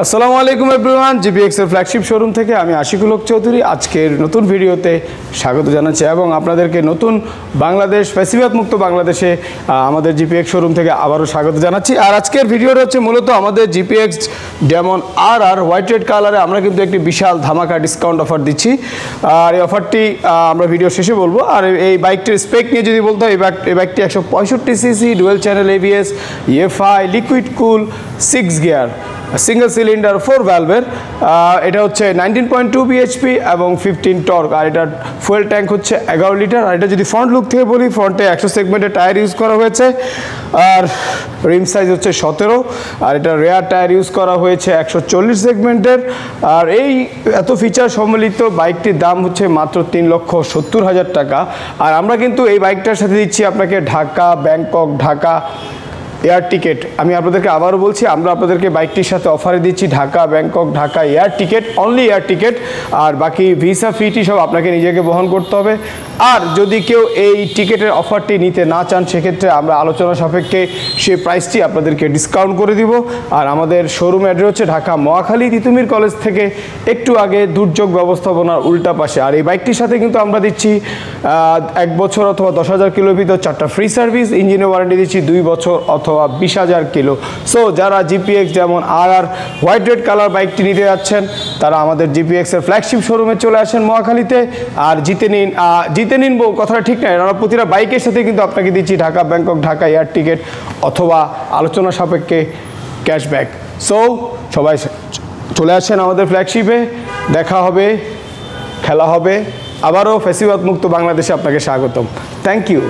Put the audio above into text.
আসসালামু আলাইকুম everyone, GPX এর ফ্ল্যাগশিপ শোরুম থেকে আমি আশিকুল হক চৌধুরী আজকের নতুন ভিডিওতে স্বাগত জানাচ্ছি এবং আপনাদেরকে নতুন বাংলাদেশ ফ্যাসিবাদ মুক্ত বাংলাদেশে আমাদের জিপিএক্স শোরুম থেকে আবারও স্বাগত জানাচ্ছি। আর আজকের ভিডিওটা হচ্ছে মূলত আমাদের জিপিএক্স ডেমন আর হোয়াইট রেড কালারে আমরা কিন্তু একটি বিশাল ধামাকা ডিসকাউন্ট অফার দিচ্ছি। আর এই অফারটি আমরা ভিডিও শেষে বলবো। আর এই বাইকটির স্পেক নিয়ে যদি বলতে হয়, এই বাইকটি 165 CC dual channel ABS EFI liquid কুল 6 গিয়ার সিঙ্গেল সিলিন্ডার 4 ভ্যালভের। এটা হচ্ছে 19.2 বিএইচপি এবং 15 টর্ক। আর এটার ফুয়েল ট্যাঙ্ক হচ্ছে 11 লিটার। আর এটা যদি ফ্রন্ট লুক থেকে বলি, ফ্রন্টে 100 সেগমেন্টের টায়ার ইউজ করা হয়েছে আর রিম সাইজ হচ্ছে 17। আর এটা রেয়ার টায়ার ইউজ করা হয়েছে 140 সেগমেন্টের। আর এই এত ফিচার সম্মিলিত বাইকটির দাম হচ্ছে মাত্র 3,70,000 টাকা। আর আমরা কিন্তু এই বাইকটার সাথে দিচ্ছি আপনাকে Dhaka Bangkok Dhaka air ticket. আমি আপনাদেরকে আবারও বলছি, আমরা আপনাদেরকে বাইকটির সাথে অফারে দিচ্ছি Dhaka Bangkok Dhaka air ticket, only air ticket. আর বাকি ভিসা ফিটি সব আপনাকে নিজেকে বহন করতে হবে। আর যদি কেউ এই টিকিটের অফারটি নিতে না চান, সেক্ষেত্রে আমরা আলোচনা সাপেক্ষে সেই প্রাইসটি আপনাদেরকে ডিসকাউন্ট করে দিব। আর আমাদের শোরুম অ্যাড্রেস হচ্ছে ঢাকা মহাখালী তিতুমির কলেজ থেকে একটু আগে দুর্যোগ ব্যবস্থাপনার উল্টা পাশে। আর এই বাইকটির সাথে কিন্তু আমরা দিচ্ছি 1 বছর অথবা 10,000 কিলোর ভিতর 4টা ফ্রি সার্ভিস, ইঞ্জিনের ওয়ারেন্টি দিচ্ছি 2 বছর অথবা 20,000 কিলো। সো যারা জিপিএক্স যেমন আর হোয়াইট রেড কালার বাইকটি নিতে যাচ্ছেন, তারা আমাদের জিপিএক্স এর ফ্ল্যাগশিপ শোরুমে চলে আসেন মহাখালীতে। আর জিতে নিন কথাটা ঠিক নয়, আমরা প্রতিটা বাইকের সাথে কিন্তু আপনাকে দিচ্ছি Dhaka Bangkok Dhaka air ticket অথবা আলোচনা সাপেক্ষে ক্যাশব্যাক। সো সবাই চলে আসেন আমাদের ফ্ল্যাগশিপে, দেখা হবে, খেলা হবে। আবারও ফ্যাসিবাদ মুক্ত বাংলাদেশে আপনাকে স্বাগতম। Thank you.